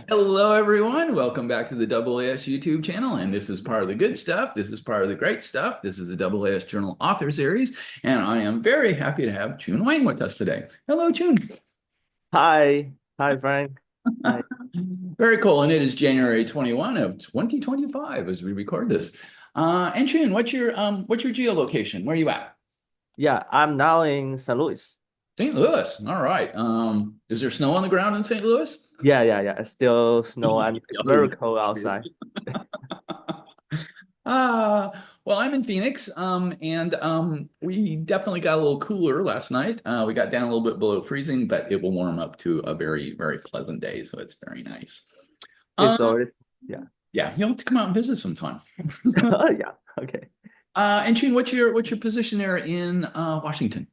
Hello, everyone. Welcome back to the AAS YouTube channel. And this is part of the good stuff. This is part of the great stuff. This is the AAS Journal Author Series. And I am very happy to have Chun Huang with us today. Hello, Chun. Hi, Frank. Hi. Very cool. And it is January 21 of 2025 as we record this. And Chun, what's your geolocation? Where are you at? Yeah, I'm now in St. Louis. St. Louis. All right. Is there snow on the ground in St. Louis? Yeah. It's still snow and it's very cold outside. Uh, well, I'm in Phoenix, and we definitely got a little cooler last night. We got down a little bit below freezing, but it will warm up to a very, very pleasant day, so it's very nice. It's Um, already, yeah. yeah, you'll have to come out and visit sometime. Yeah, okay. And Shane, what's your position there in Washington?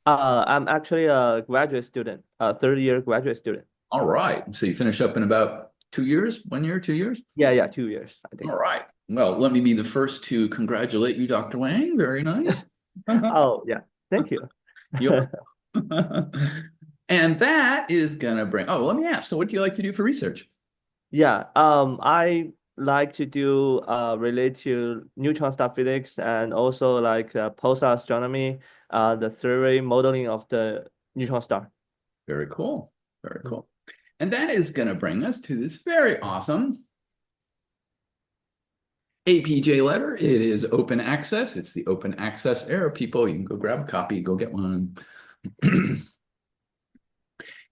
I'm actually a graduate student, a third year graduate student. All right, so you finish up in about 2 years, 1 year, 2 years? Yeah, 2 years, I think. All right. Well, let me be the first to congratulate you, Dr. Wang. Very nice. Oh, yeah. Thank you. You're And that is gonna bring. Oh, let me ask. So, what do you like to do for research? Yeah, I like to do related to neutron star physics and also like pulsar astronomy, the theory modeling of the neutron star. Very cool. Very Mm. cool. And that is gonna bring us to this very awesome APJ letter. It is open access. It's the open access era, people. You can go grab a copy, go get one.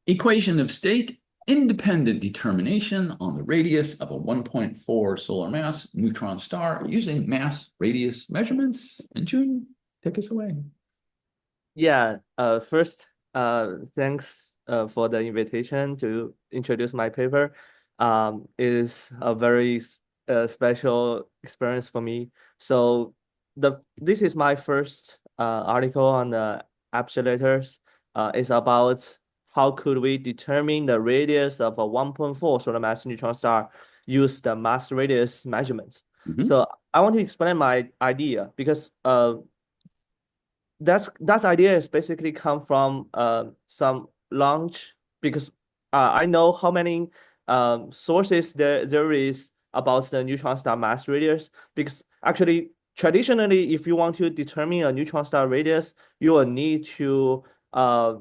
Equation of state independent determination on the radius of a 1.4 solar mass neutron star using mass radius measurements. And June, take us away. Yeah, first, thanks for the invitation to introduce my paper. It is a very special experience for me. So this is my first article on the letters. It's about how could we determine the radius of a 1.4 solar mass neutron star use the mass radius measurements. Mhm. So I want to explain my idea because that's idea is basically come from some launch because I know how many sources there is about the neutron star mass radius because actually traditionally if you want to determine a neutron star radius you will need to uh,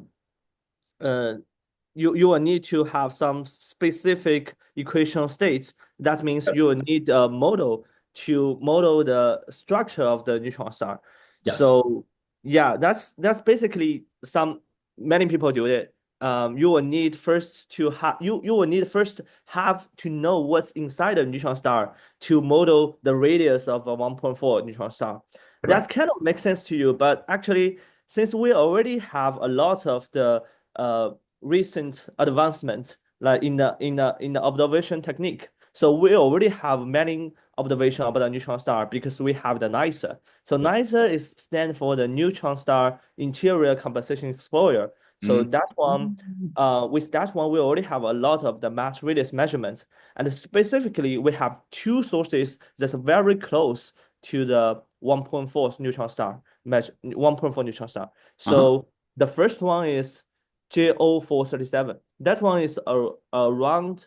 you will need to have some specific equation states. That means you will need a model to model the structure of the neutron star. Yes. So yeah, that's basically some many people do it. You will need first to have you will need first have to know what's inside a neutron star to model the radius of a 1.4 neutron star. That's Correct. kind of makes sense to you, but actually, since we already have a lot of the uh, recent advancements like in the observation technique. So we already have many observation about the neutron star because we have the NISA. So Yep. NISA is stand for the Neutron Star Interior Composition Explorer. So Mhm. that one, with that one, we already have a lot of the mass radius measurements, and specifically we have two sources that's very close to the 1.4 neutron star measure 1.4 neutron star. Uh-huh. So the first one is JO437. That one is around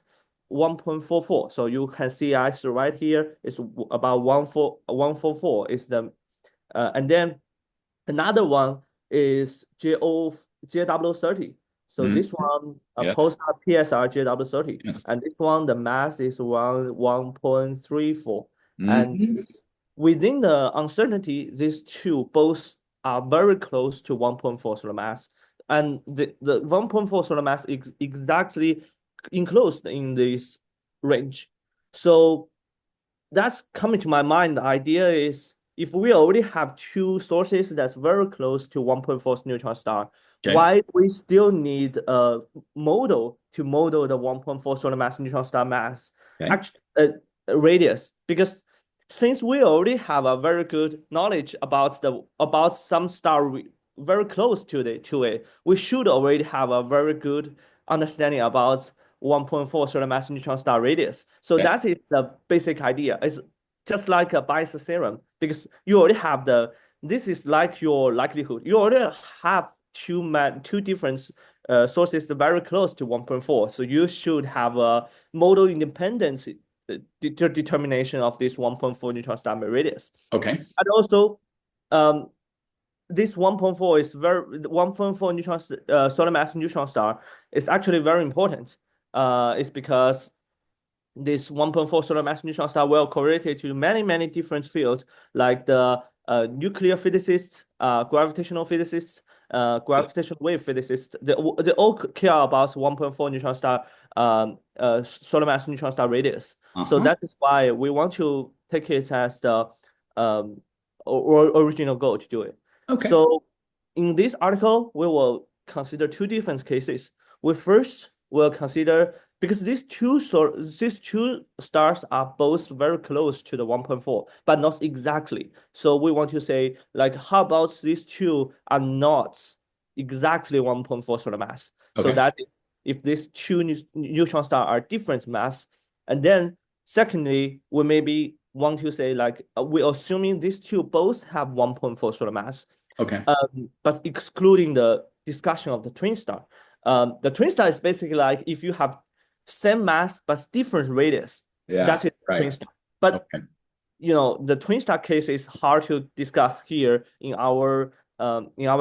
1.44. So you can see actually right here is about 144 is the and then another one is JW30. So Mhm. this one Yes. post PSR JW30 Yes. and this one the mass is around 1.34 and Mhm. within the uncertainty these two both are very close to 1.4 solar mass and the 1.4 solar mass is exactly enclosed in this range. So that's coming to my mind. The idea is if we already have two sources that's very close to 1.4 neutron star, Okay. why we still need a model to model the 1.4 solar mass neutron star mass Okay. actually radius? Because since we already have a very good knowledge about the about some star very close to it, we should already have a very good understanding about 1.4 solar mass neutron star radius. So Okay. that is the basic idea. It's just like a Bayes theorem because you already have this is like your likelihood. You already have two different sources very close to 1.4. So you should have a modal independence determination of this 1.4 neutron star radius. Okay. And also, um, this 1.4 is very 1.4 neutron solar mass neutron star is actually very important. It's because this 1.4 solar mass neutron star will correlate to many different fields like the nuclear physicists, gravitational physicists, gravitational wave physicists. They all care about 1.4 neutron star solar mass neutron star radius. So Uh-huh. that is why we want to take it as the um, original goal to do it. Okay. So in this article, we will consider two different cases. We first will consider because these two stars are both very close to the 1.4, but not exactly. So we want to say, like, how about these two are not exactly 1.4 solar mass? So Okay. that if these two neutron stars are different mass, and then secondly, we maybe want to say like we're assuming these two both have 1.4 solar mass, Okay. but excluding the discussion of the twin star. The twin star is basically like if you have same mass but different radius, Yeah. that is twin Right. star. But Okay. the twin star case is hard to discuss here in our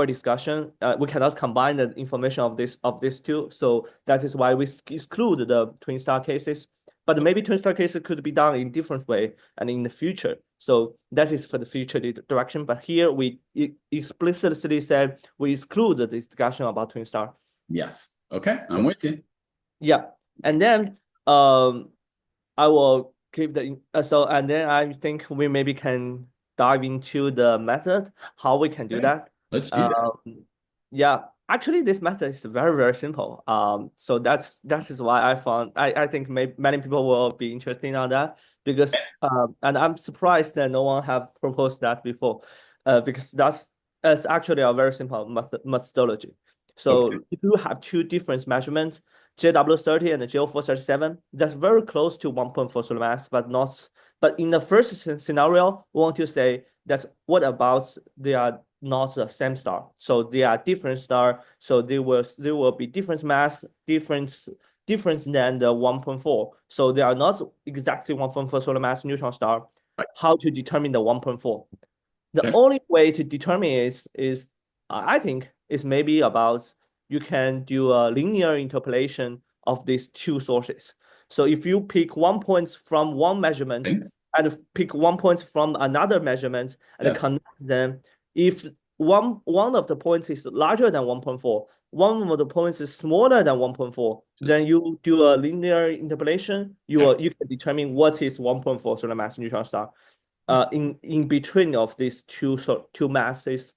discussion. We cannot combine the information of these two, so that is why we exclude the twin star cases. But maybe twin star cases could be done in different way and in the future. So that is for the future direction. But here we explicitly said we exclude the discussion about twin star. Yes. Okay. I'm Yeah. with you. Yeah. And then um I will keep the and then I think we maybe can dive into the method, how we can do Okay. that. Let's do that. Um, yeah, actually, this method is very simple. So that is why I think many people will be interested on that because and I'm surprised that no one have proposed that before, because that's actually a very simple methodology. Okay. So if you have two different measurements, JW30 and JO437, that's very close to 1.4 solar mass, but not. But in the first scenario, we want to say that what about they are not the same star, so they are different star, so they will be different mass, different than the 1.4. So they are not exactly 1.4 solar mass neutron star. Right. How to determine the 1.4? The Okay. only way to determine is I think is maybe about you can do a linear interpolation of these two sources. So if you pick 1 point from one measurement Okay. and pick 1 point from another measurement and Yes. connect them, if one of the points is larger than 1.4, one of the points is smaller than 1.4, then you do a linear interpolation, Okay. you can determine what is 1.4 solar mass neutron star in between of these two masses,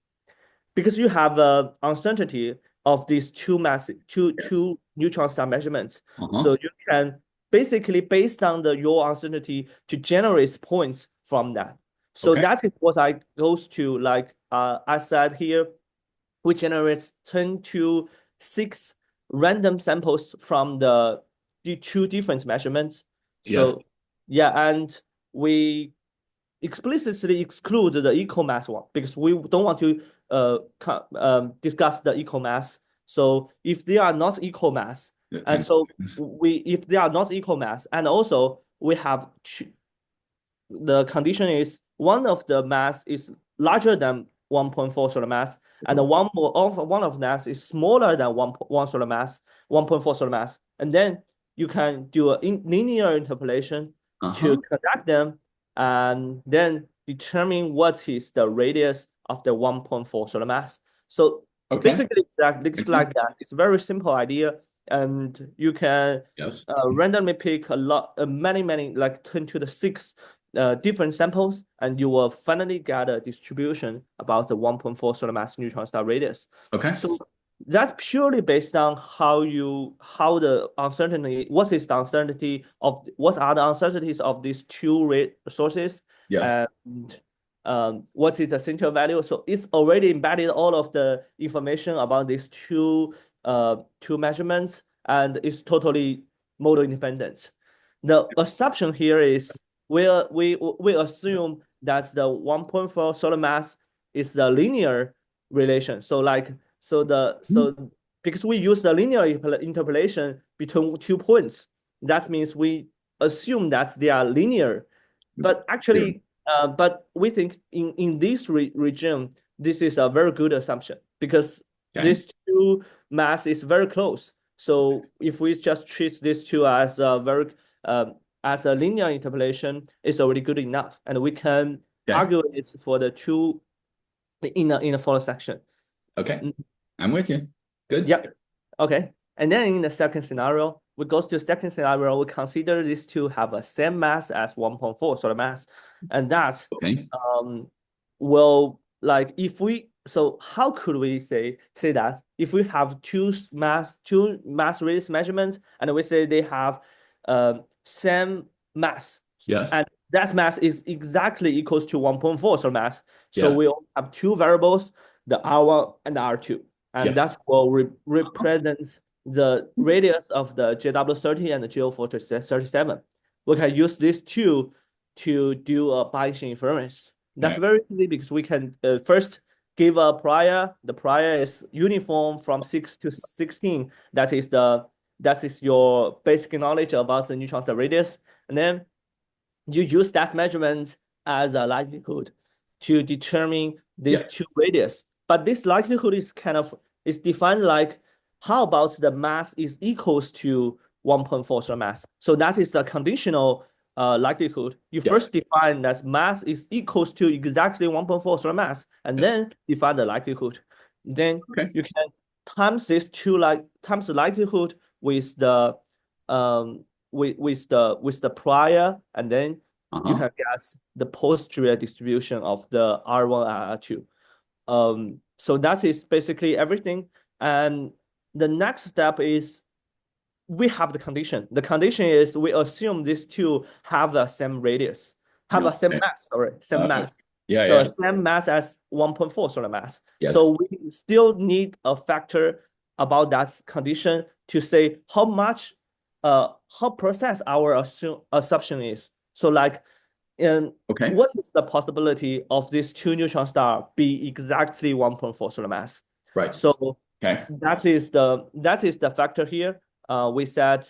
because you have the uncertainty of these Yes. two neutron star measurements. Uh-huh. So you can basically based on your uncertainty to generate points from that. So Okay. that is what I goes to, like I said here, we generate 10 to 6 random samples from the two different measurements. Yes. So yeah, and we explicitly exclude the equal mass one because we don't want to discuss the equal mass. So if they are not equal mass, The and 10 so seconds. we if they are not equal mass, and also we have the condition is one of the mass is larger than 1.4 solar mass, and the one of mass is smaller than 1 solar mass, 1.4 solar mass, and then you can do a linear interpolation to Uh-huh. connect them, and then determine what is the radius of the 1.4 solar mass. So Okay. basically, it's Excellent. like that. It's a very simple idea, and you can Yes. randomly pick a lot, many, like 10 to the 6 different samples, and you will finally get a distribution about the 1.4 solar mass neutron star radius. Okay. So that's purely based on how the uncertainty, what is the uncertainty of what are the uncertainties of these two sources, Yes. and what is the central value. So it's already embedded all of the information about these two measurements, and it's totally model independent. The assumption here is we assume that the 1.4 solar mass is the linear relation. So like so the Hmm. so because we use the linear interpolation between 2 points. That means we assume that they are linear, but Sure. actually, but we think in this regime, this is a very good assumption because Okay. these two mass is very close. So if we just treat these two as a very as a linear interpolation, it's already good enough, and we can Okay. argue it for the two in a follow section. Okay. Mm, I'm with you. Good. Yep. Okay. And then in the second scenario, we go to the second scenario, we consider these two have a same mass as 1.4 solar mass. And that Okay. um will like if we so how could we say that if we have two mass radius measurements and we say they have same mass Yes. and that mass is exactly equals to 1.4 solar mass. So Yes. we only have two variables, the R1 and the R2. And Yes. that's what represents the radius of the JW30 and the JO37. We can use these two to do a Bayesian inference. That's Okay. very easy because we can first give a prior. The prior is uniform from 6 to 16. That is your basic knowledge about the neutron star radius. And then you use that measurement as a likelihood to determine these Yes. two radius. But this likelihood is kind of is defined like how about the mass is equals to 1.4 solar mass. So that is the conditional likelihood. You Yes. first define that mass is equals to exactly 1.4 solar mass, and Yes. then define the likelihood. Then Okay. you can times this two times the likelihood with the with the prior, and then you Uh-huh. can guess the posterior distribution of the R1 and R2. So that is basically everything. And the next step is we have the condition. The condition is we assume these two have the same radius, have No. a same Okay. mass, sorry, same mass. Yeah. So Yeah. same mass as 1.4 solar mass. Yes. So we still need a factor about that condition to say how precise our assumption is. So like and Okay. what is the possibility of these two neutron star be exactly 1.4 solar mass? Right. So Okay. that is the factor here. We said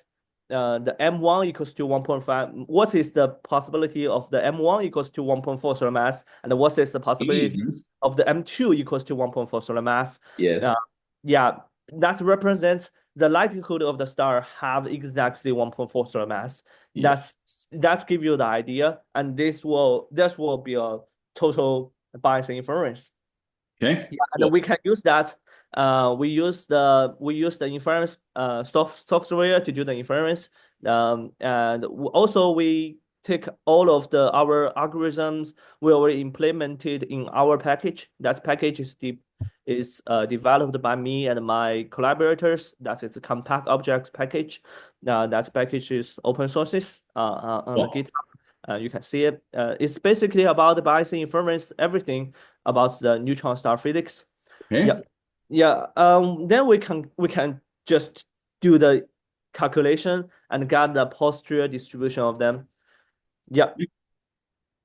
the M1 equals to 1.5. What is the possibility of the M1 equals to 1.4 solar mass? And what is the possibility Mhm. of the M2 equals to 1.4 solar mass? Uh, Yes. yeah, that represents the likelihood of the star have exactly 1.4 solar mass. Yes. That's give you the idea, and this will be a total Bayesian inference. Okay. Yeah, Cool. and we can use that. We use the inference software to do the inference. And also we take all of the our algorithms we already implemented in our package. That package is developed by me and my collaborators. That is a compact objects package. That package is open sources on the Cool. GitHub. You can see it. It's basically about the Bayesian inference, everything about the neutron star physics. Okay. Yeah, yeah. Then we can just do the calculation and get the posterior distribution of them. Yeah,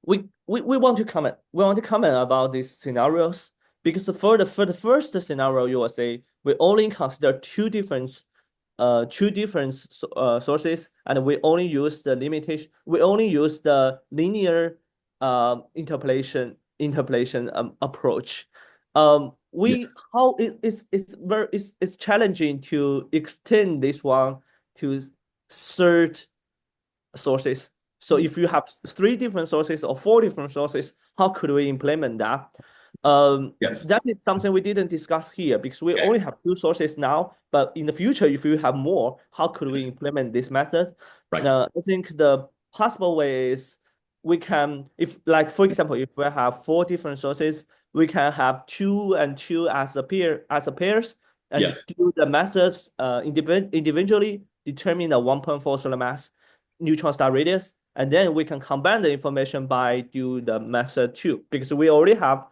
we want to comment. We want to comment about these scenarios because for the first scenario, you will say we only consider two different sources, and we only use the limitation. We only use the linear interpolation approach. We Yes. how it's challenging to extend this one to third sources. So if you have three different sources or four different sources, how could we implement that? Yes. That is something we didn't discuss here because we Okay. only have two sources now. But in the future, if you have more, how could we Yes. implement this method? Right. I think the possible way is we can, if like for example, if we have four different sources, we can have two and two as a pairs and Yes. do the methods individually determine the 1.4 solar mass neutron star radius, and then we can combine the information by do the method two because we already know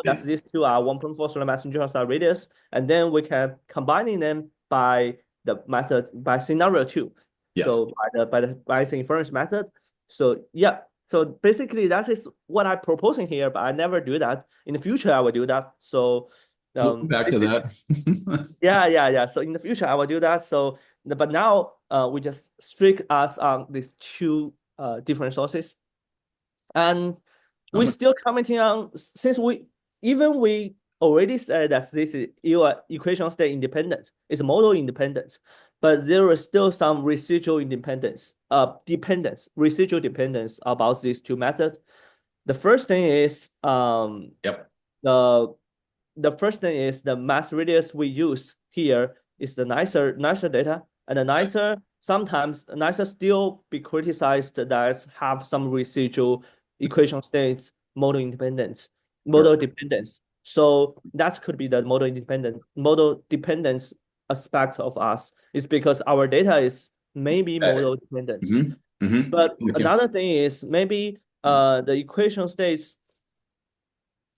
that Okay. these two are 1.4 solar mass neutron star radius, and then we can combining them by the method by scenario two. Yes. So by the inference method. So yeah. So basically that is what I'm proposing here, but I never do that. In the future, I will do that. So We'll come back to This is that. yeah. So in the future, I will do that. So, but now we just strict us on these two different sources, and we Okay. still commenting on since we already said that this is your equation state independent, it's model independent, but there is still some residual independence, residual dependence about these two methods. The first thing is Yep. the the first thing is the mass radius we use here is the nicer data, and the nicer sometimes nicer still be criticized that have some residual equation states Sure. model dependence. So that could be the model dependence aspect of us is because our data is maybe model dependent. But With you. another thing is maybe the equation states,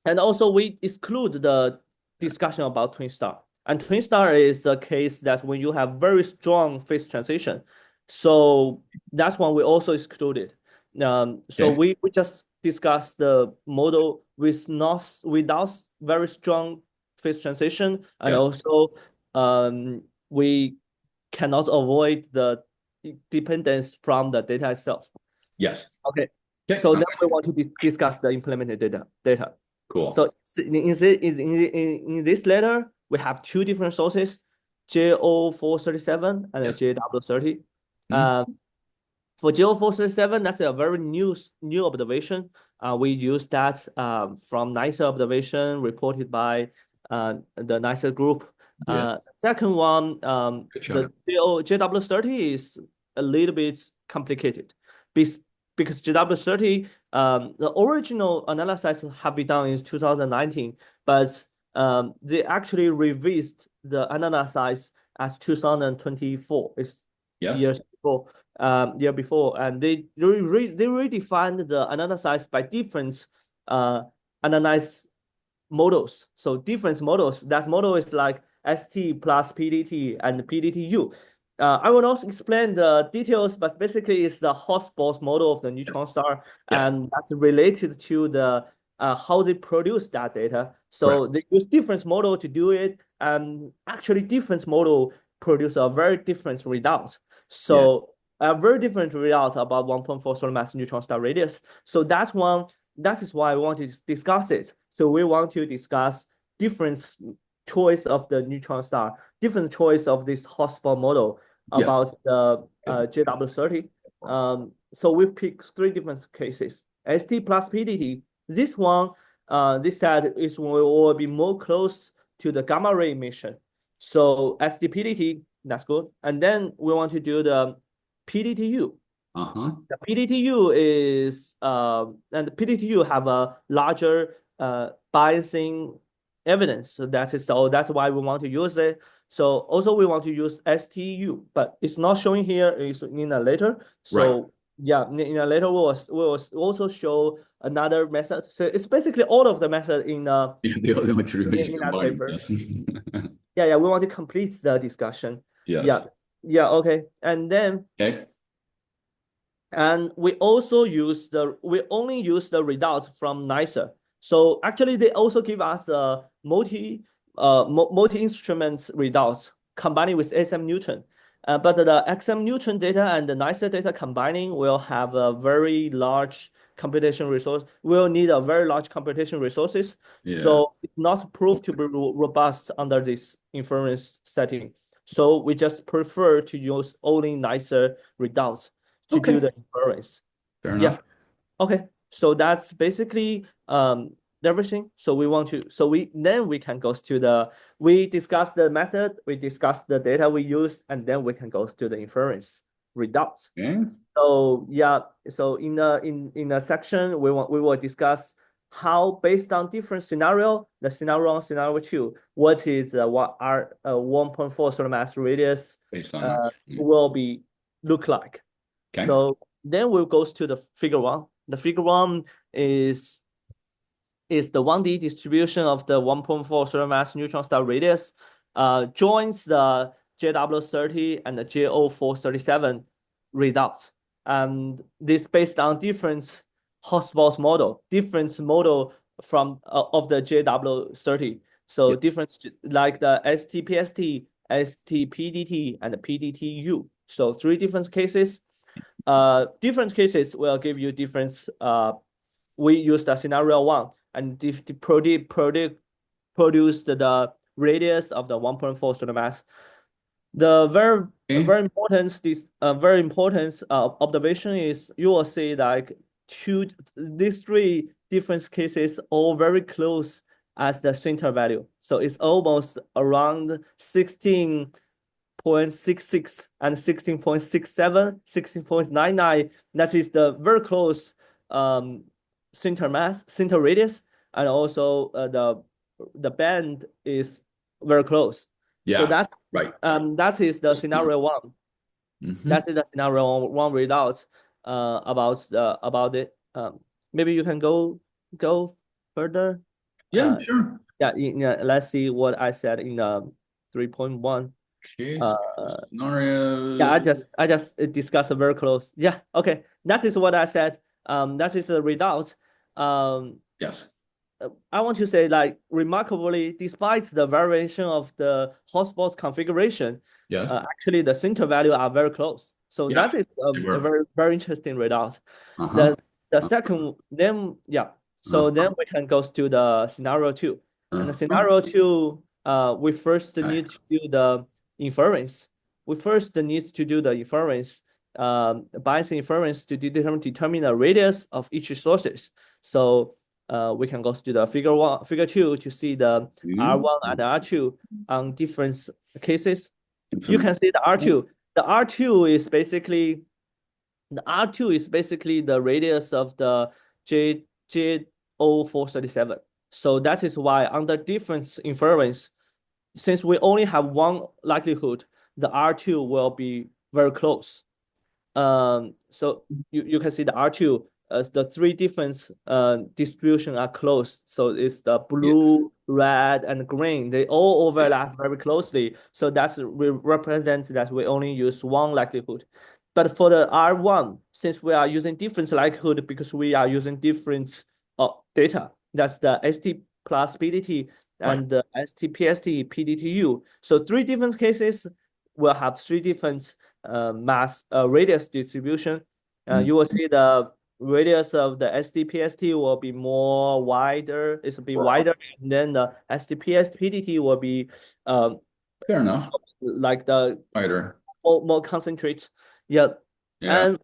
and also we exclude the discussion about twin star. And twin star is a case that when you have very strong phase transition. So that's one we also excluded. So Okay. we just discuss the model without very strong phase transition. And Yes. also we cannot avoid the dependence from the data itself. Yes. Okay. Okay. So I'm then we with you. want to discuss the implemented data. Cool. So in this letter, we have two different sources, JO437 and Yes. JW30. Mhm. For JO437, that's a very new observation. We use that from NICE observation reported by the NICE group. Yes. Second one, Good job. the JW30 is a little bit complicated because, because JW30, the original analysis have been done in 2019, but they actually revised the analysis as 2024. It's Yes. years before year before, and they redefined the analysis by different analyze models. So different models. That model is like ST plus PDT and PDTU. I will not explain the details, but basically it's the hotspot model of the neutron star, Yes. and that's related to the how they produce that data. Correct. So they use different model to do it, and actually different model produce a very different result. Yes. So a very different result about 1.4 solar mass neutron star radius. So that's one. That is why I want to discuss it. So we want to discuss different choice of the neutron star, different choice of this hotspot model Yeah. about the Good. JW30. So we've picked three different cases. ST plus PDT. This one, this set is will be more close to the gamma ray emission. So ST-PDT, that's good. And then we want to do the PDTU. Uh-huh. The PDTU is and the PDTU have a larger biasing evidence. So that's why we want to use it. So also we want to use STU, but it's not showing here. It's in a later. Right. So yeah, in a later we will also show another method. So it's basically all of the method Yeah, the only three ways you in that combine. paper. Yes. Yeah. We want to complete the discussion. Yes. Yeah, okay. And then Okay. and we only use the results from NICER. So actually, they also give us multi instruments results combining with SM Newton. But the XM Newton data and the NICER data combining will have a very large computation resource. Will need a very large computation resources. Yeah. So it's not proved to be robust under this inference setting. So we just prefer to use only NICER results to do Okay. the inference. Fair Yeah. enough. Okay. So that's basically everything. So we can go to we discuss the method, we discuss the data we use, and then we can go to the inference results. Okay. So yeah, so in the section we will discuss how based on different scenario, the scenario 1, scenario 2, what are 1.4 solar mass radius Based on that. will be look like. Okay. So then we'll go to the figure 1. The figure 1 is the 1D distribution of the 1.4 solar mass neutron star radius joins the JW30 and the JO437 results. And this based on different hotspot model, different model from of the JW30. So Yeah. difference like the STPST, STPDT, and the PDTU. So three different cases. Different cases will give you different. We use the scenario one and produced the radius of the 1.4 solar mass. The Okay. very important observation is you will see like these three different cases all very close as the center value. So it's almost around 16.66 and 16.67, 16.99. That is the very close um, center radius, and also the band is very close. So Yeah. Right. that is the scenario one. Hmm. That is the scenario one result about it. Maybe you can go further. Yeah, Uh, sure. let's see what I said in the 3.1. Okay, Uh, so yeah, scenarios. I just discussed very close. Yeah, okay. That is what I said. That is the result. Um, Yes. I want to say like remarkably, despite the variation of the hotspot's configuration, Yes. actually the center value are very close. So Yeah, that is they a were. very interesting result. Uh-huh. The second then yeah. So then Uh-huh. we can go to the scenario two. And the Uh-huh. scenario two, we first Okay. need to do the inference. We first need to do the inference, bias inference to determine the radius of each sources. So we can go to the figure two to see the Two. R1 and R2 on different cases. You Infinite. can see the R2. The R2 is basically the radius of the J0437. So that is why under different inference, since we only have one likelihood, the R2 will be very close. So you can see the R2, the three different distribution are close. So it's the Yeah. blue, red, and green. They all overlap very closely. So that's we represent that we only use one likelihood. But for the R1, since we are using different likelihood because we are using different data, that's the ST plus PDT Right. and the STPST PDTU. So three different cases will have three different mass radius distribution. Mm. You will see the radius of the SDPST will be more wider. It's be wider, and then the SDPST will be um Fair enough. like the Fighter. more concentrate. Yeah, Yeah. and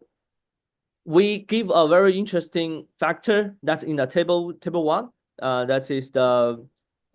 we give a very interesting factor that's in the table one. That is the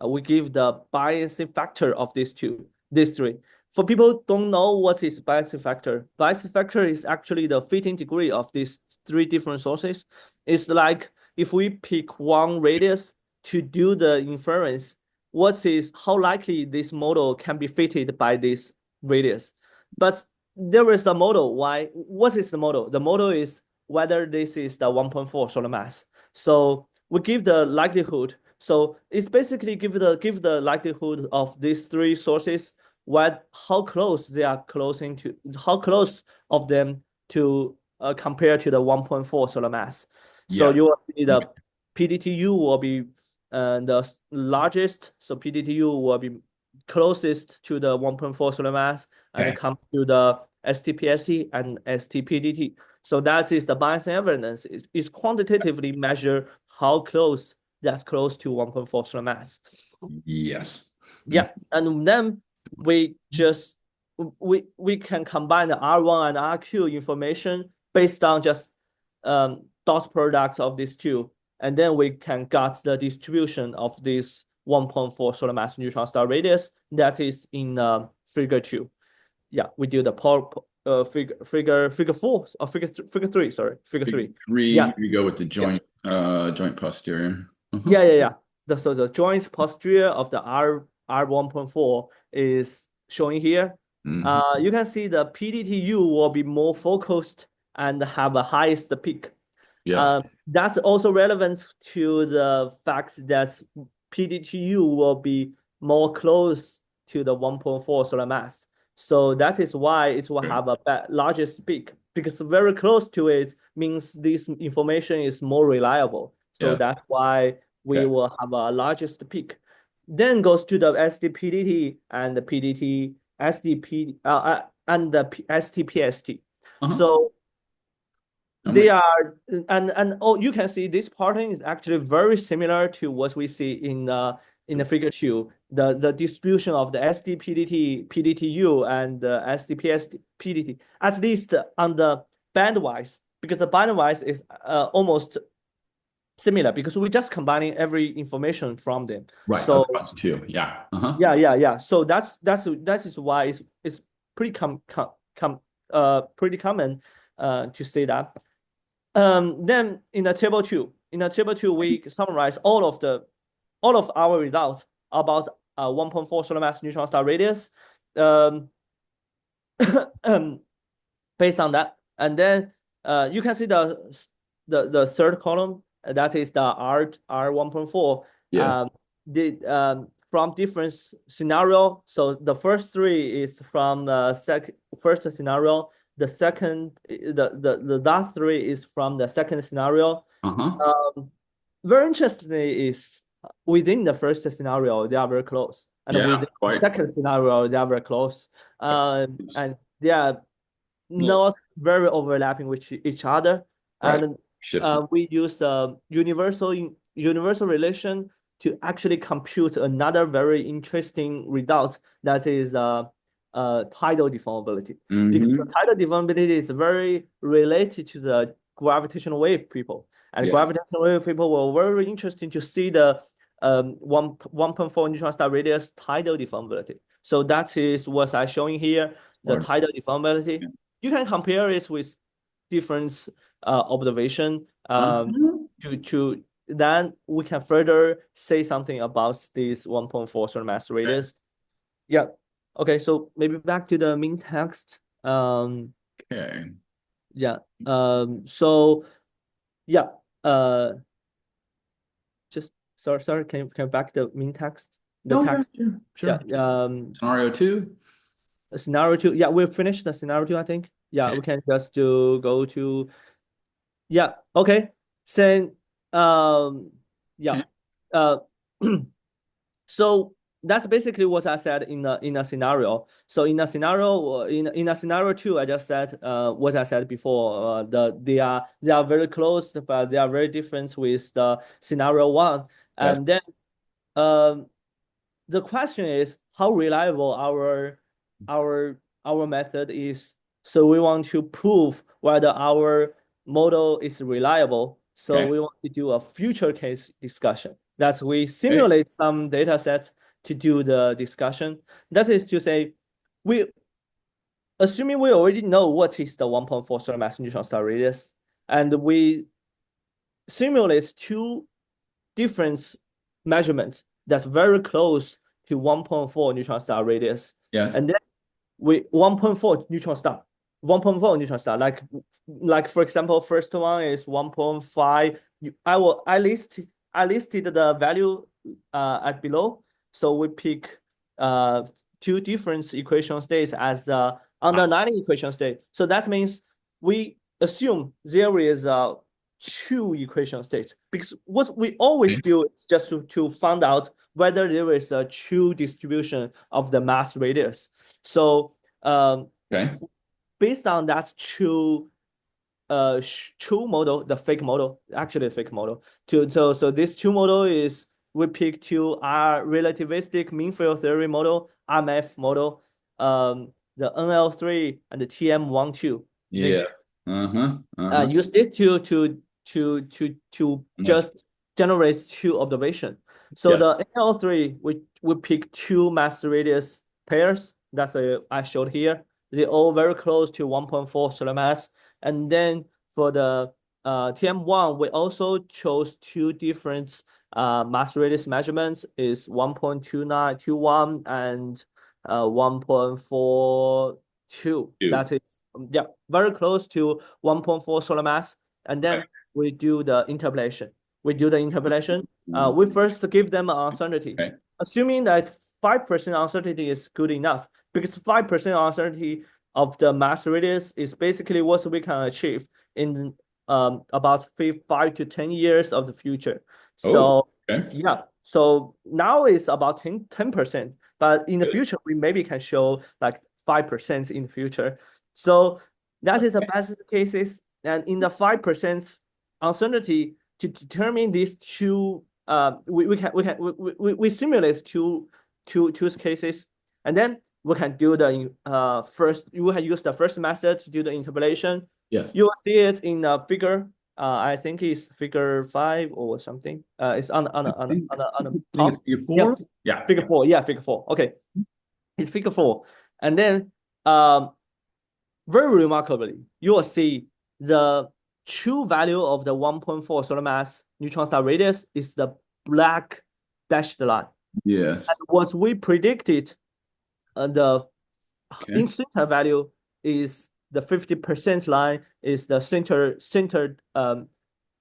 we give the biasing factor of these three. For people don't know what is biasing factor, biasing factor is actually the fitting degree of these three different sources. It's like if we pick one radius to do the inference, what is how likely this model can be fitted by this radius. But there is a model. Why? What is the model? The model is whether this is the 1.4 solar mass. So we give the likelihood. So it's basically give the likelihood of these three sources, what how close they are closing to how close of them to compare to the 1.4 solar mass. So Yeah. you will see the PDTU will be the largest. So PDTU will be closest to the 1.4 solar mass and Okay. come to the STPST and STPDT. So that is the bias evidence. It's quantitatively measure how close to 1.4 solar mass. Yes. Mm. Yeah, and then we just we can combine the R1 and RQ information based on just dot products of these two, and then we can get the distribution of this 1.4 solar mass neutron star radius that is in figure two. Yeah, we do the figure four or figure three, sorry, figure Figure three. three, Yeah, here we go with the yeah, joint posterior. Uh-huh. yeah. So the joint posterior of the R 1.4 is showing here. Hmm. You can see the PDTU will be more focused and have a highest peak. Yes. That's also relevant to the fact that PDTU will be more close to the 1.4 solar mass. So that is why it will Good. have a largest peak because very close to it means this information is more reliable. So Yeah. that's why we Okay. will have a largest peak. then goes to the SDPDT and the PDT, SDP, and the STPST. Uh-huh. So I'm they with are, and oh, you can see this pattern is actually very similar to what we see in the figure two. The distribution of the SDPDT, PDTU, and the SDPS PDT, at least on the bandwise, because the bandwise is almost similar because we're just combining every information from them. right. So Across two. Yeah. Uh-huh. yeah. So that is why it's pretty pretty common to say that. Then in the table two, we summarize all of our results about 1.4 solar mass neutron star radius. Um, Based on that, and then you can see the third column. That is the R 1.4. Yes. The From different scenario. So the first three is from the first scenario. The second, the last three is from the second scenario. Uh-huh. Um, Very interestingly is within the first scenario, they are very close. And Yeah, within the quite. second scenario, they are very close. It's And they are little, not very overlapping with each other. right. And Shifted. we use the universal relation to actually compute another very interesting result that is tidal deformability. Because the Mm-hmm. tidal deformability is very related to the gravitational wave people. And Yes. gravitational wave people were very interesting to see the 1.4 neutron star radius tidal deformability. So that is what I'm showing here, the Or, tidal deformability. yeah. You can compare it with different observation Uh-huh. to then we can further say something about this 1.4 solar mass Okay. radius. Yeah. Okay, so maybe back to the main text. Okay. Yeah. So yeah. Uh, just sorry. Can you back the main text? The Oh, yeah, text. sure. Yeah. Sure. Scenario two. Scenario two. Yeah, we finished the scenario two, I think. Yeah, Okay. we can just to go to yeah. Okay. So yeah. Okay. Uh so that's basically what I said in a scenario. So in a scenario two, I just said what I said before. They are very close, but they are very different with the scenario one. Yes. And then um the question is how reliable our method is. So we want to prove whether our model is reliable. So Okay. we want to do a future case discussion. That's we Okay. simulate some data sets to do the discussion. That is to say, we assuming we already know what is the 1.4 solar mass neutron star radius, and we simulate two different measurements that's very close to 1.4 neutron star radius. Yes. And then we 1.4 neutron star, 1.4 neutron star. Like for example, first one is 1.5. I listed the value at below. So we pick two different equation states as the Ah, underlying equation state. So that means we assume there is a two equation states because what we always okay. do is just to find out whether there is a true distribution of the mass radius. So Okay. based on that true model, the fake model, actually a fake model. So this true model is we pick two R relativistic mean field theory model, RMF model, the NL3 and the TM12. This Yeah. Uh-huh. Uh-huh. use this to Much. just generate two observation. So Yeah. the NL3 we pick two mass radius pairs. That's I showed here. They all very close to 1.4 solar mass. And then for the TM1, we also chose two different mass radius measurements is 1.2921 and 1.42. Two. That is yeah, very close to 1.4 solar mass. And Okay. then we do the interpolation. We do the interpolation. Mhm. We first give them an uncertainty, Okay. assuming that 5% uncertainty is good enough, because 5% uncertainty of the mass radius is basically what we can achieve in about 5 to 10 years of the future. Oh, So okay. yeah, So now it's about 10%, but in the Good. future, we maybe can show like 5% in the future. So that is the best cases. And in the 5% uncertainty to determine these two, we simulate two cases, and then we can do the first. You can use the first method to do the interpolation. Yes. You will see it in the figure. I think it's figure 5 or something. It's I think on the I think it's top. figure Yeah, four. Yeah. figure 4. Yeah, figure 4. Okay, it's figure 4, and then um, very remarkably, you will see the true value of the 1.4 solar mass neutron star radius is the black dashed line. And Yes. what we predicted, the Okay. in center value is the 50% line is the centered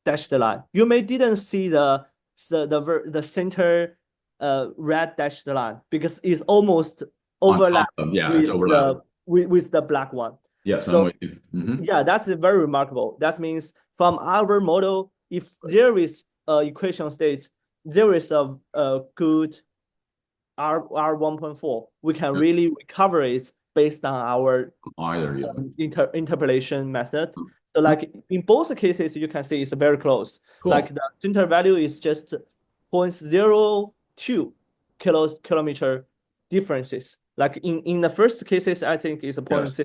dashed line. You may didn't see the center red dashed line because it's almost On top overlap of, yeah, it's with overlapping. the black one. Yes, I'm So with you. Hmm. yeah, that's very remarkable. That means from our model, if there is equation states, there is a good R 1.4, we can really recover it based on our Either, yeah. interpolation method. So Oh, like in both cases, you can see it's very close. cool. Like the center value is just 0.02 kilometer differences. Like in the first cases, I think it's a Yes.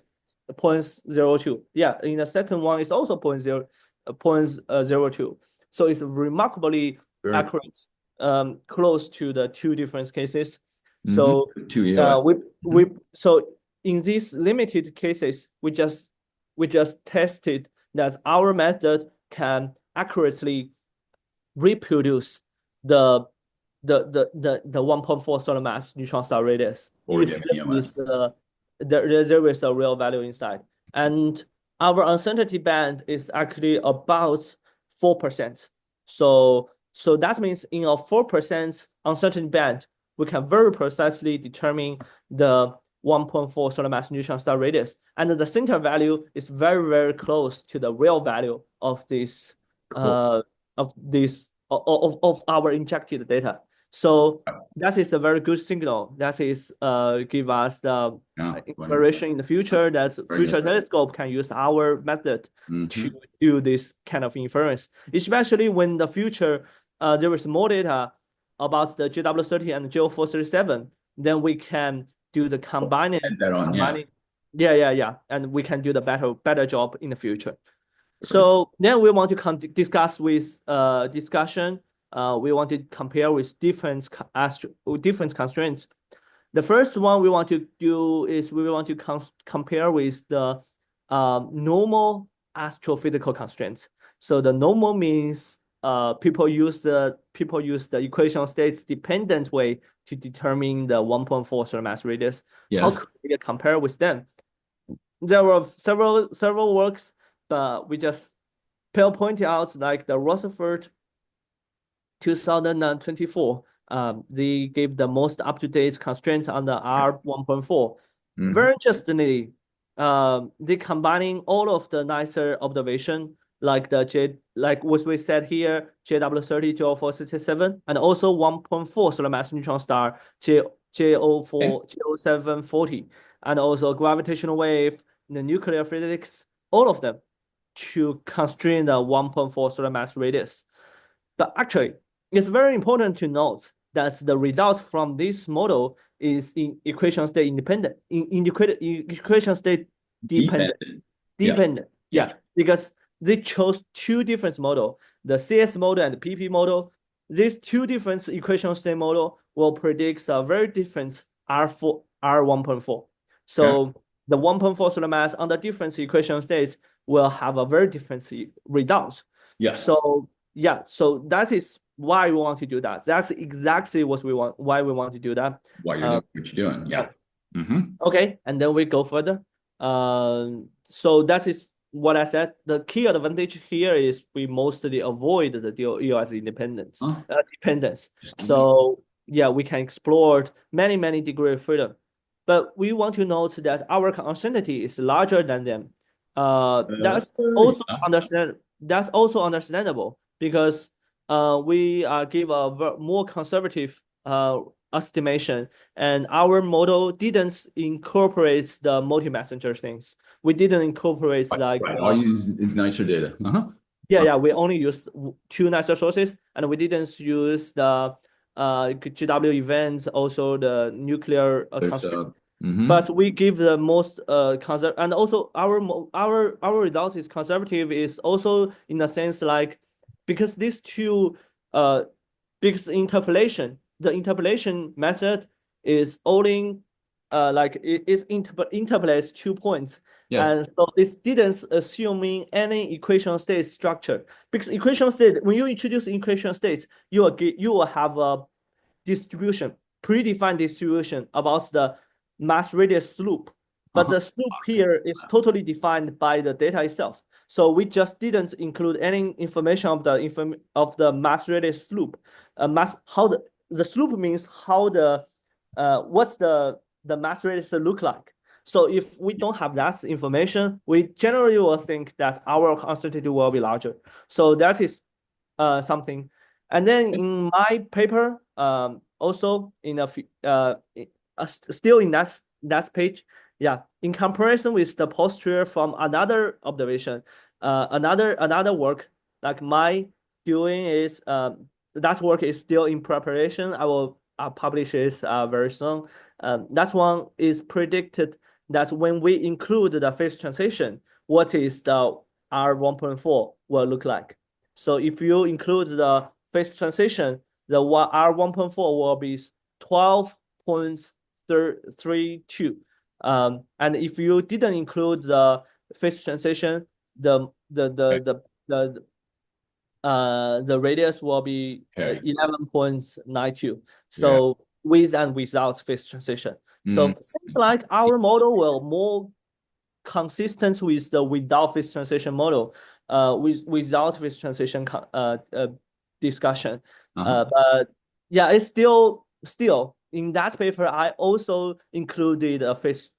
point zero 0.02. Yeah, in the second one, it's also point zero 0.02. So it's remarkably Very accurate, close to the two different cases. mm-hmm. So Two, yeah. we Mhm. we so in these limited cases, we just tested that our method can accurately reproduce the the 1.4 solar mass neutron star radius Or if give me EMS. there is a real value inside. And our uncertainty band is actually about 4%. So that means in a 4% uncertainty band, we can very precisely determine the 1.4 solar mass neutron star radius. And the center value is very, very close to the real value Cool. uh, of our injected data. So that is a very good signal. That is give us the Yeah, wonderful. inspiration in the future that Very good. future telescope can use our method to Hmm. do this kind of inference, especially when the future there is more data about the JW30 and JO437, then we can do the Add that on, yeah. combining. Yeah, and we can do the better job in the future. So then we want to discuss with discussion. We want to compare with different constraints. The first one we want to do is we want to compare with the normal astrophysical constraints. So the normal means people use the equation states dependent way to determine the 1.4 solar mass radius. How Yes. could we compare with them? There were several works, but we just pointed out like the Rutherford 2024. They gave the most up-to-date constraints on the R 1.4. Hmm. Very interestingly, they combining all of the nicer observation like like what we said here, JW30, JO467, and also 1.4 solar mass neutron star, Okay. JO4, JO740, and also gravitational wave, the nuclear physics, all of them to constrain the 1.4 solar mass radius. But actually, it's very important to note that the result from this model is in equation state independent, in equation state dependent, Dependent. Yeah. dependent. Yeah. Yeah, because they chose two different model, the CS model and the PP model. These two different equation state model will predict a very different R4, R 1.4. Okay. So the 1.4 solar mass under different equation states will have a very different result. Yes. So yeah, so that is why we want to do that. That's exactly what we want, why we want to do that. While you're Uh, doing what you're doing. yeah. Yeah. Hmm. Okay, and then we go further. So that is what I said. The key advantage here is we mostly avoid the EOS independence, Huh? dependence. Distance. So yeah, we can explore many degree of freedom, but we want to note that our uncertainty is larger than them. That's also Yeah. understandable because we give a more conservative estimation, and our model didn't incorporate the multi-messenger things. We didn't incorporate Right, like right. All the you use is nicer data. Uh-huh. yeah, we only use two nicer sources, and we didn't use the GW events, also the nuclear There's constraint. mm-hmm. But we give the most conserv and also our results is conservative is also in a sense like because these two uh because the interpolation method is only like it is interpolates 2 points, Yes. and so this didn't assuming any equation state structure, because equation state, when you introduce equation states, you will have a distribution, predefined distribution about the mass radius slope. But Uh-huh. the slope here is totally defined by the data itself. So we just didn't include any information of the mass radius slope. Mass how the slope means how the what's the mass radius look like. So if we don't have that information, we generally will think that our uncertainty will be larger. So that is something. And then in my paper, also in still in that page, yeah, in comparison with the posterior from another observation, another work like my doing is that work is still in preparation. I will publish this very soon. That one is predicted that when we include the phase transition, what is the R1.4 will look like. So if you include the phase transition, the R1.4 will be 12.32. And if you didn't include the phase transition, the the Okay. the the the radius will be Okay. 11.92. Yeah. So with and without phase transition. So Mm. things like our model will more consistent with the without phase transition model, without phase transition discussion. Uh-huh. But yeah, it's still in that paper. I also included a phase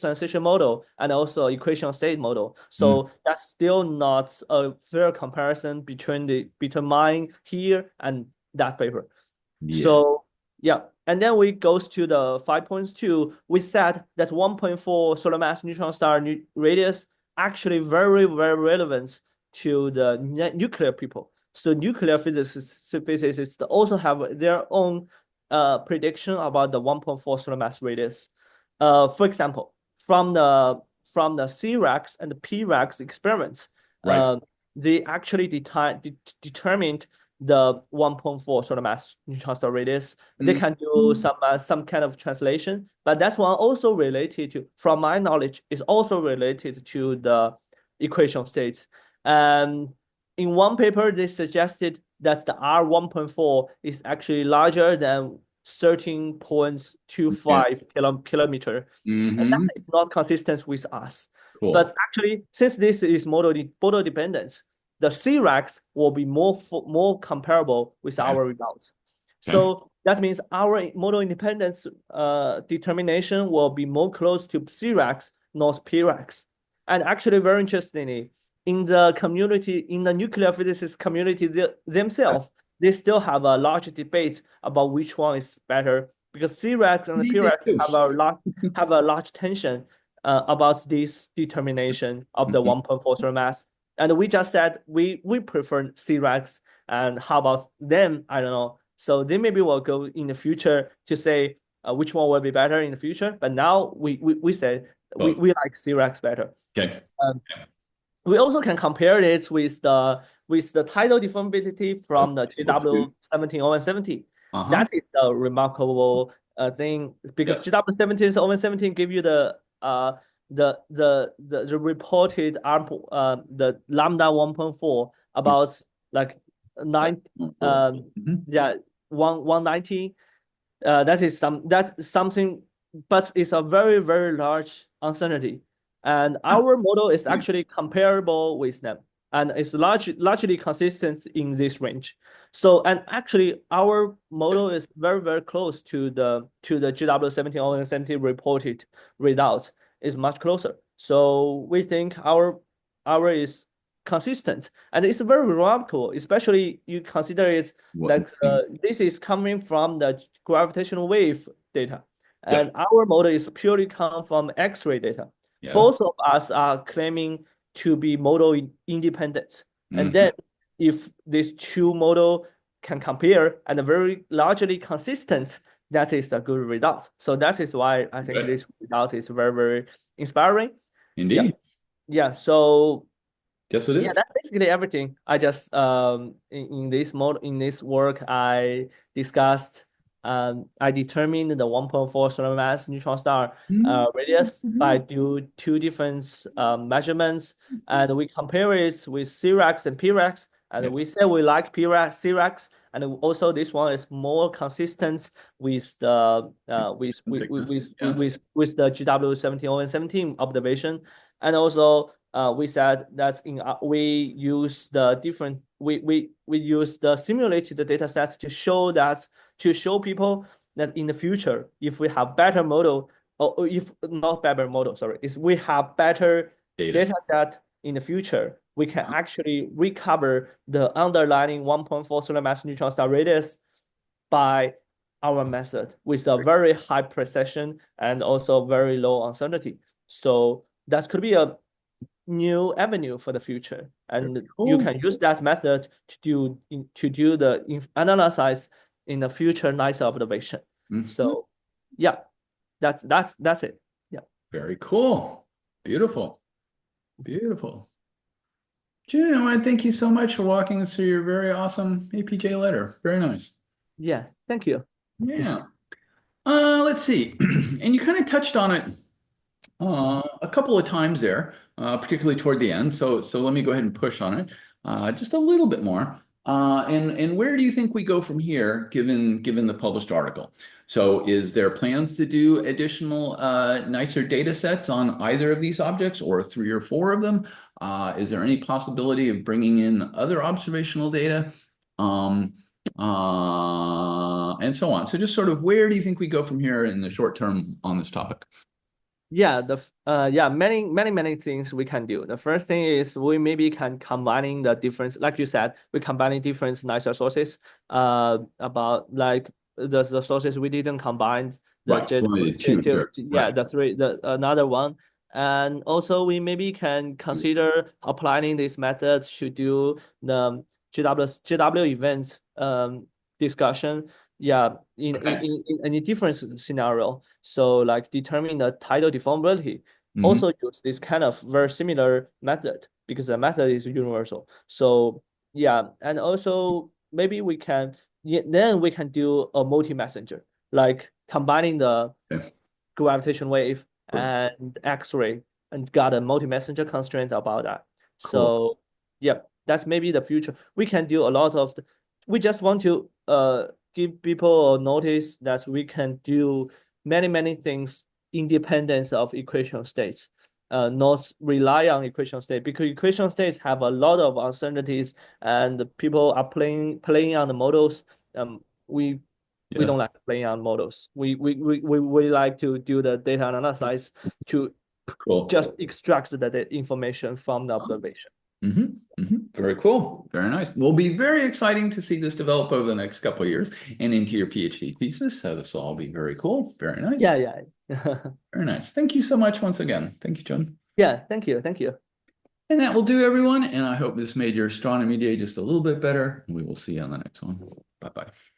transition model and also equation state model. Mm. So that's still not a fair comparison between mine here and that paper. Yeah. So yeah, and then we goes to the 5.2. We said that 1.4 solar mass neutron star radius actually very relevant to the nuclear people. So nuclear physicists also have their own prediction about the 1.4 solar mass radius. For example, from the C-RAX and the P-RAX experiments, Right. they actually determined the 1.4 solar mass neutron star radius. They Mm. can do some kind of translation, but that's one also related to, from my knowledge, is also related to the equation states. And in one paper, they suggested that the R1.4 is actually larger than Yeah. 13.25 kilometer. And that Mm-hmm. is not consistent with us. Cool. But actually, since this is model dependent, the C-RAX will be more comparable with Okay. our results. Okay. So that means our model independence determination will be more close to C-RAX, not P-RAX. And actually, very interestingly, in the community, in the nuclear physicists community themselves, they still have a large debate about which one is better, because C-RAX and the Indeed they P-RAX do. have a large tension about this determination of the Mhm. 1.4 solar mass. And we just said we prefer C-RAX, and how about them? I don't know. So they maybe will go in the future to say which one will be better in the future. But now we said Both. we like C-RAX better. Okay. Um, we also can compare it with the tidal deformability Both. from the Both two. GW17 ON70. Uh-huh. That is the remarkable thing, because Yes. GW17 ON17 give you the reported the lambda 1.4 about like nine Mm. Four. Mhm. yeah 190. That's something, but it's a very large uncertainty. And Yeah. our model is Agreed. actually comparable with them, and it's largely consistent in this range. So, and actually, our model is very close to the GW17 or 70 reported results. Is much closer. So we think our is consistent and it's very reliable, especially you consider it What? like this is coming from the gravitational wave data. Yeah. And our model is purely come from X-ray data. Yes. Both of us are claiming to be model independent. And Hmm. then if these two model can compare and very largely consistent, that is a good result. So that is why I think Good. this result is very, very inspiring. Yeah. Indeed. Yeah. So Yes, it yeah, is. that's basically everything. I just in this mode in this work I discussed I determined the 1.4 solar mass neutron star radius by do two different measurements and we compare it with C-Rex and P-Rex and we Yes. say we like P-Rex, C-Rex and also this one is more consistent with the Thickness. Yes. with the GW17 and 17 observation and also we said that we use the different we use the simulated data sets to show that to show people that in the future if we have better model or if not better model sorry if we have better Data. data set in the future we can actually recover the underlying 1.4 solar mass neutron star radius by our method with a very high precision and also very low uncertainty. So that could be a new avenue for the future, Very and you cool. can use that method to do the analysis in the future nice observation. Mhm. So yeah, that's it. Yeah. Very cool. Beautiful. Beautiful. June, I want to thank you so much for walking us through your very awesome APJ letter. Very nice. Yeah. Thank you. Yeah. Let's see. And you kind of touched on it a couple of times there, particularly toward the end. So let me go ahead and push on it just a little bit more. And where do you think we go from here, given the published article? So is there plans to do additional nicer data sets on either of these objects or three or four of them? Is there any possibility of bringing in other observational data? Um, and so on. So just sort of where do you think we go from here in the short term on this topic? Yeah, yeah, many things we can do. The first thing is we maybe can combining the difference, like you said, we combining different nicer sources. About like the sources we didn't combine the Right. So only two here. yeah Right. the three the another one, and also we maybe can consider applying this method to do the GW events discussion. Yeah, Okay. in any different scenario. So like determine the tidal deformability. Hmm. Also use this kind of very similar method because the method is universal. So yeah, and also maybe we can yeah, then we can do a multi-messenger, like combining the Okay. gravitational wave Cool. and X-ray and got a multi-messenger constraint about that. Cool. So yeah, that's maybe the future. We can do a lot of we just want to give people a notice that we can do many things independent of equation states. Not rely on equation state because equation states have a lot of uncertainties and people are playing on the models. We Yes. don't like playing on models. We like to do the data analysis to Cool. just extract the information from the observation. Hmm. Hmm. Very cool. Very nice. Will be very exciting to see this develop over the next couple of years and into your PhD thesis. So this will all be very cool. Very nice. Yeah. Very nice. Thank you so much once again. Thank you, John. Yeah, thank you. Thank you. And that will do, everyone. And I hope this made your astronomy day just a little bit better. We will see you on the next one. Bye bye.